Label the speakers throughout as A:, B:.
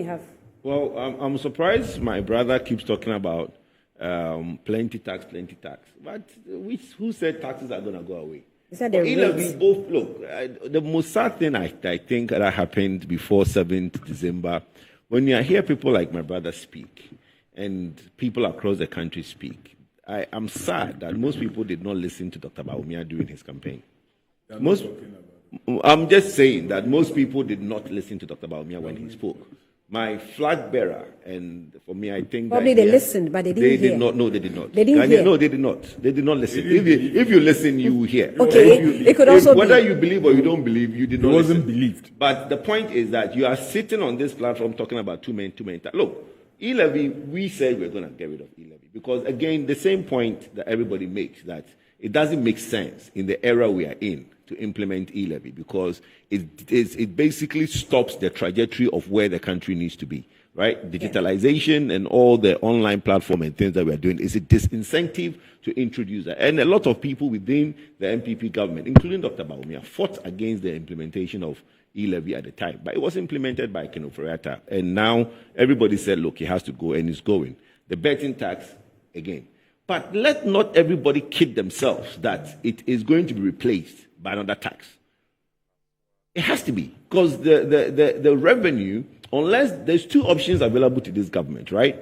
A: have?
B: Well, I'm surprised my brother keeps talking about plenty tax. But who said taxes are going to go away?
A: Is that the
B: E-Levy, both, look, the most sad thing I think that happened before 7th December, when you hear people like my brother speak and people across the country speak, I'm sad that most people did not listen to Dr. Bawumia during his campaign. I'm just saying that most people did not listen to Dr. Bawumia when he spoke. My flag bearer, and for me, I think
A: probably
B: that
A: they listened, but they didn't hear.
B: They did not. No, they did not.
A: They didn't hear.
B: No, they did not. They did not listen. If you listen, you will hear.
A: Okay, it could also be
B: whether you believe or you don't believe, you did not.
C: It wasn't
B: listen.
C: believed.
B: But the point is that you are sitting on this platform talking about two men. Look, E-Levy. We said we're going to get rid of E-Levy because again, the same point that everybody makes, that it doesn't make sense in the era we are in to implement E-Levy because it basically stops the trajectory of where the country needs to be. Right? Digitalization and all the online platform and things that we are doing is a disincentive to introduce that. And a lot of people within the NPP government, including Dr. Bawumia, fought against the implementation of E-Levy at the time. But it was implemented by Ken Ofori-Atta. And now everybody said, look, it has to go, and it's going. The betting tax, again. But let not everybody kid themselves that it is going to be replaced by another tax. It has to be, because the revenue, unless there's two options available to this government, right?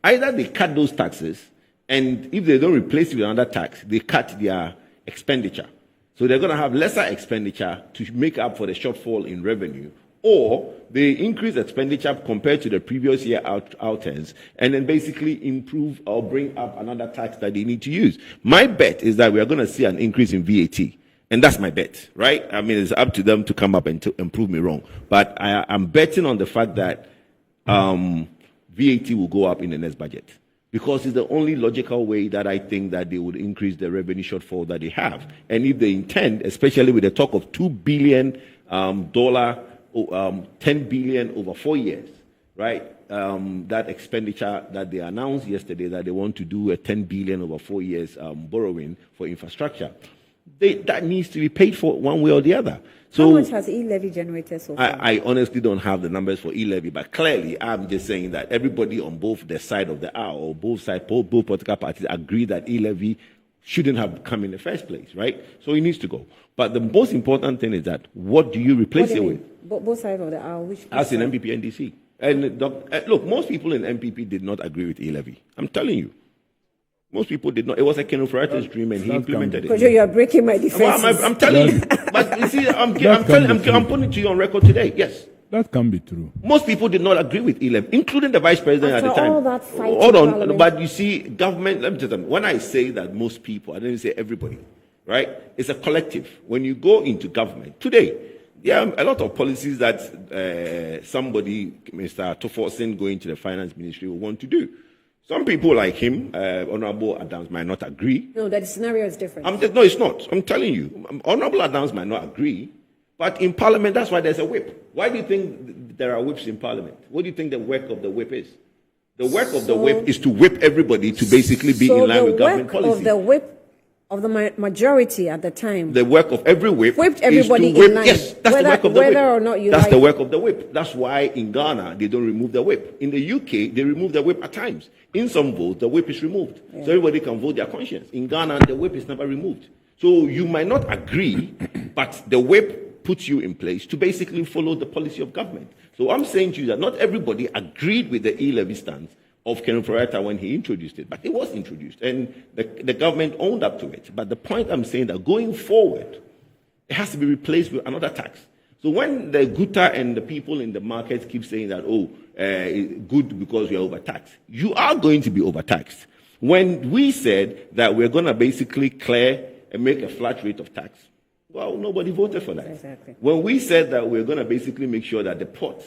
B: Either they cut those taxes, and if they don't replace it with another tax, they cut their expenditure. So they're going to have lesser expenditure to make up for the shortfall in revenue, or they increase expenditure compared to the previous year outturns, and then basically improve or bring up another tax that they need to use. My bet is that we are going to see an increase in VAT. And that's my bet, right? I mean, it's up to them to come up and to prove me wrong. But I'm betting on the fact that VAT will go up in the next budget because it's the only logical way that I think that they would increase the revenue shortfall that they have. And if they intend, especially with the talk of $2 billion, $10 billion over 4 years, right? That expenditure that they announced yesterday, that they want to do a $10 billion over 4 years borrowing for infrastructure. That needs to be paid for one way or the other. So
A: how much has E-Levy generated so far?
B: I honestly don't have the numbers for E-Levy, but clearly I'm just saying that everybody on both the side of the aisle or both political parties agree that E-Levy shouldn't have come in the first place, right? So it needs to go. But the most important thing is that what do you replace it with?
A: Both sides of the aisle, which
B: as in NPP and DC. And look, most people in NPP did not agree with E-Levy. I'm telling you. Most people did not. It was a Ken Ofori-Atta's dream, and he implemented it.
A: Because you are breaking my defense.
B: Well, I'm telling you. But you see, I'm putting it to you on record today. Yes.
C: That can be true.
B: Most people did not agree with E-Levy, including the vice president
A: After
B: at the time.
A: all that fight
B: Hold on. But you see, government, let me tell you something. When I say that most people, I didn't say everybody, right? It's a collective. When you go into government today, there are a lot of policies that somebody, Mr. Toforsen, going to the finance ministry will want to do. Some people like him, Honorable Adams, might not agree.
A: No, that scenario is different.
B: No, it's not. I'm telling you. Honorable Adams might not agree. But in Parliament, that's why there's a whip. Why do you think there are whips in Parliament? What do you think the work of the whip is? The work of the whip is to whip everybody to basically be in line with government policy.
A: So the work of the whip of the majority at the time.
B: The work of every whip
A: whipped everybody
B: is to whip.
A: In line.
B: Yes, that's the work of the whip.
A: Whether or not you
B: that's
A: like
B: the work of the whip. That's why in Ghana they don't remove the whip. In the UK they remove the whip at times. In some votes the whip is removed, so everybody can vote their conscience. In Ghana the whip is never removed. So you might not agree, but the whip puts you in place to basically follow the policy of government. So I'm saying to you that not everybody agreed with the E-Levy stance of Ken Ofori-Atta when he introduced it, but it was introduced, and the government owned up to it. But the point I'm saying that going forward, it has to be replaced with another tax. So when the Guta and the people in the market keep saying that, good because we are overtaxed, you are going to be overtaxed. When we said that we're going to basically clear and make a flat rate of tax, well, nobody voted for that.
A: Exactly.
B: When we said that we're going to basically make sure that the port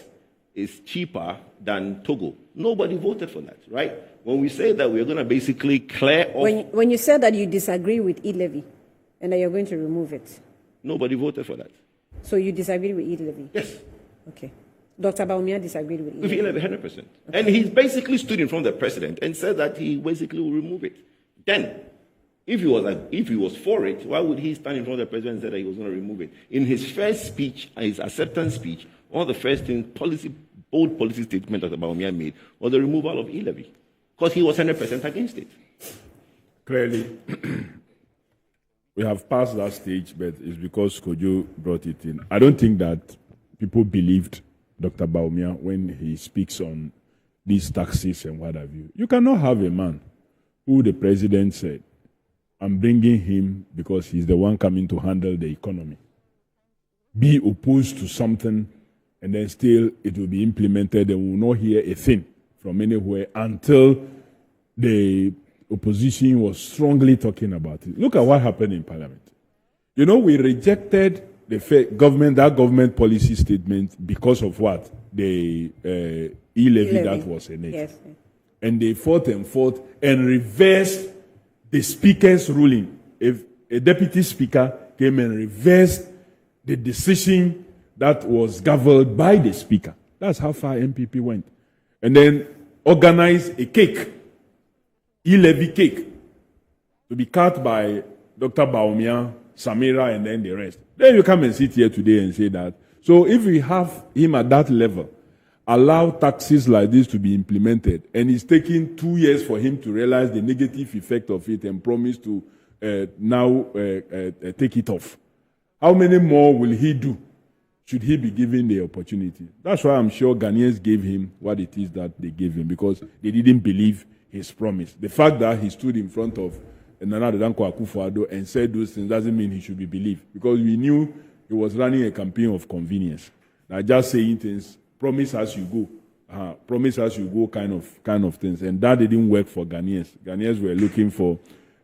B: is cheaper than Togo, nobody voted for that, right? When we say that we're going to basically clear off...
A: When you said that you disagree with E-Levy and that you're going to remove it,
B: nobody voted for that.
A: So you disagree with E-Levy?
B: Yes.
A: Okay. Dr. Bawumia disagreed with E-Levy?
B: With E-Levy, 100%. Okay. And he's basically stood in front of the president and said that he basically will remove it. Then, if he was for it, why would he stand in front of the president and say that he was going to remove it? In his first speech, his acceptance speech, one of the first things, policy bold policy statement that Bawumia made was the removal of E-Levy, because he was 100% against it.
C: Clearly, we have passed that stage, but it's because Kwadwo brought it in. I don't think that people believed Dr. Bawumia when he speaks on these taxes and what have you. You cannot have a man who the president said, I'm bringing him because he's the one coming to handle the economy, be opposed to something, and then still it will be implemented and we will not hear a thing from anywhere until the opposition was strongly talking about it. Look at what happened in Parliament. You know, we rejected that government policy statement because of what? The E-Levy that was in it.
A: Yes.
C: And they fought and reversed the speaker's ruling. If a deputy speaker came and reversed the decision that was governed by the speaker. That's how far NPP went. And then organized a cake, E-Levy cake, to be cut by Dr. Bawumia, Samira, and then the rest. Then you come and sit here today and say that. So if we have him at that level, allow taxes like this to be implemented, and it's taking 2 years for him to realize the negative effect of it and promise to now take it off. How many more will he do? Should he be given the opportunity? That's why I'm sure Ghanaians gave him what it is that they gave him, because they didn't believe his promise. The fact that he stood in front of Nana Akufo-Addo and said those things doesn't mean he should be believed, because we knew he was running a campaign of convenience. Now, just saying things, promise as you go, promise as you go kind of things. And that didn't work for Ghanaians. Ghanaians were looking for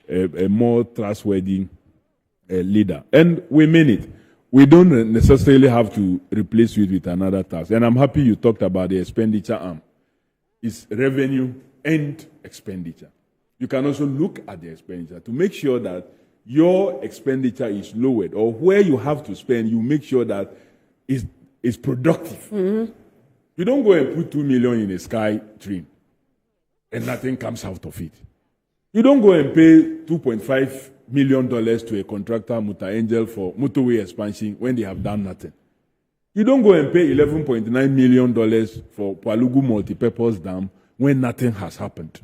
C: a more trustworthy leader. And we mean it. We don't necessarily have to replace it with another tax. And I'm happy you talked about the expenditure arm. It's revenue and expenditure. You can also look at the expenditure to make sure that your expenditure is lowered, or where you have to spend, you make sure that it's productive. Mm-hmm. You don't go and put 2 million in a sky train and nothing comes out of it. You don't go and pay $2.5 million to a contractor, Muta Angel, for motorway expansion when they have done nothing. You don't go and pay $11.9 million for Palugu multipurpose dam when nothing has happened.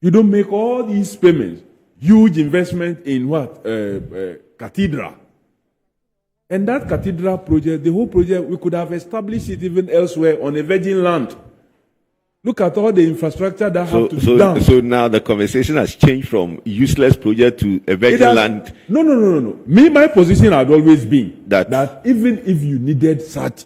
C: You don't make all these payments, huge investment in what? Cathedral. And that cathedral project, the whole project, we could have established it even elsewhere on a virgin land. Look at all the infrastructure that have to be done.
B: So now the conversation has changed from useless project to a virgin land.
C: No. My position had always been that even if you needed such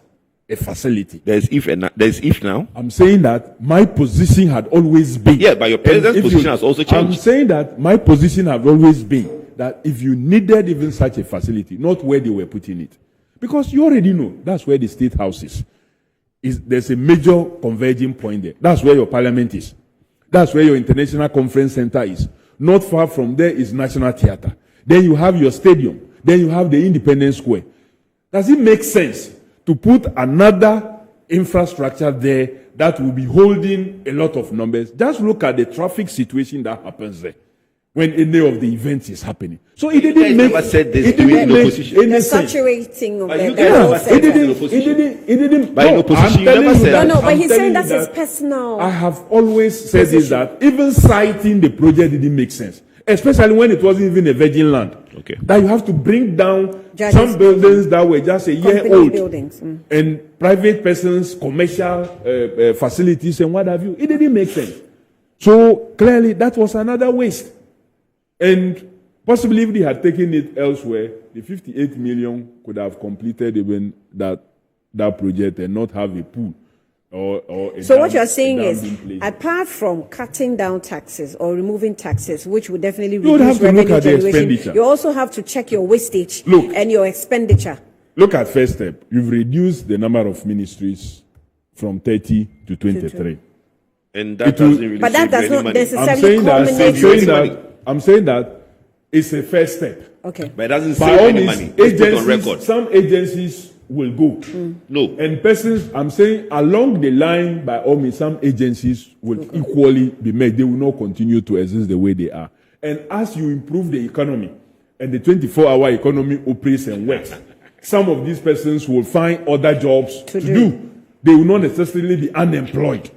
C: a facility.
B: There's if now.
C: I'm saying that my position had always been.
B: Yeah, but your president's position has also changed.
C: I'm saying that my position had always been that if you needed even such a facility, not where they were putting it. Because you already know that's where the state house is. There's a major converging point there. That's where your parliament is. That's where your international conference center is. Not far from there is National Theatre. Then you have your stadium. Then you have the Independence Square. Does it make sense to put another infrastructure there that will be holding a lot of numbers? Just look at the traffic situation that happens there when any of the events is happening. So it didn't make
B: never said this during opposition.
A: The saturating of
B: but
A: the
B: you never said that in opposition.
C: It didn't.
B: By opposition, you never said that.
A: No, but he's saying that's his personal.
C: I have always said this, that even citing the project didn't make sense, especially when it wasn't even a virgin land.
B: Okay.
C: That you have to bring down some buildings that were just a year old, and private persons, commercial facilities, and what have you. It didn't make sense. So clearly, that was another waste. And possibly, if they had taken it elsewhere, the 58 million could have completed even that project and not have a pool.
A: So what you're saying is, apart from cutting down taxes or removing taxes, which would definitely reduce revenue generation, you also have to check your wastage and your expenditure.
C: Look at first step. You've reduced the number of ministries from 30 to 23.
B: And that doesn't really
A: but that does not necessarily
C: I'm saying that it's a first step.
A: Okay.
B: But it doesn't save any money. It's put on record.
C: Some agencies will go.
B: No.
C: And persons, I'm saying along the line, by all means, some agencies will equally be made. They will not continue to exist the way they are. And as you improve the economy and the 24-hour economy operates and works, some of these persons will find other jobs to do. they will not necessarily be unemployed.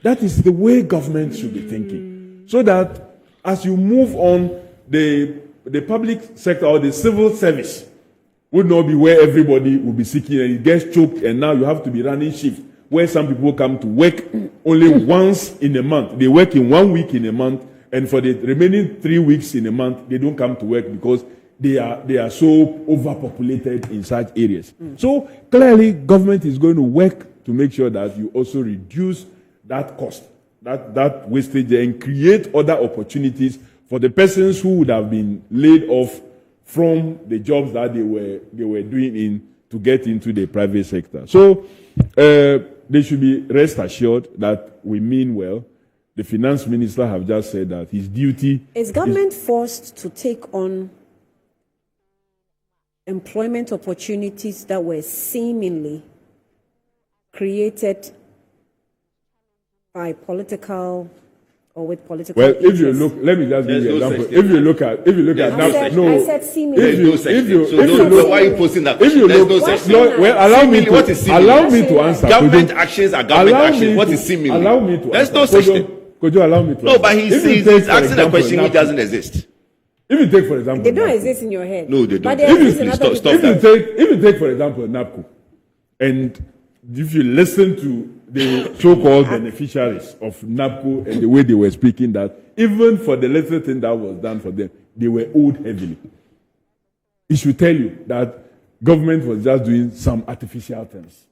C: That is the way government should be thinking. So that as you move on, the public sector or the civil service would not be where everybody will be seeking and it gets choked, and now you have to be running shift where some people come to work only once in a month. They work in 1 week in a month, and for the remaining 3 weeks in a month, they don't come to work because they are so overpopulated in such areas. So clearly, government is going to work to make sure that you also reduce that cost, that wastage, and create other opportunities for the persons who would have been laid off from the jobs that they were doing to get into the private sector. So they should be rest assured that we mean well. The finance minister have just said that his duty
A: is government forced to take on employment opportunities that were seemingly created by political or with political
C: well, if you look, let me just give you an example. If you look at
A: I said seemingly.
B: Why are you posting that question? There's no such thing.
C: Well, allow me to answer.
B: Government actions are government actions. What is seemingly?
C: Allow me to
B: There's no such thing.
C: Could you allow me to
B: No, but he's asking a question which doesn't exist.
C: If you take, for example,
A: they don't exist in your head.
B: No, they don't.
A: But
C: if you take, for example, NAPCO, and if you listen to the so-called beneficiaries of NAPCO and the way they were speaking, that even for the little thing that was done for them, they were owed heavily. It should tell you that government was just doing some artificial things.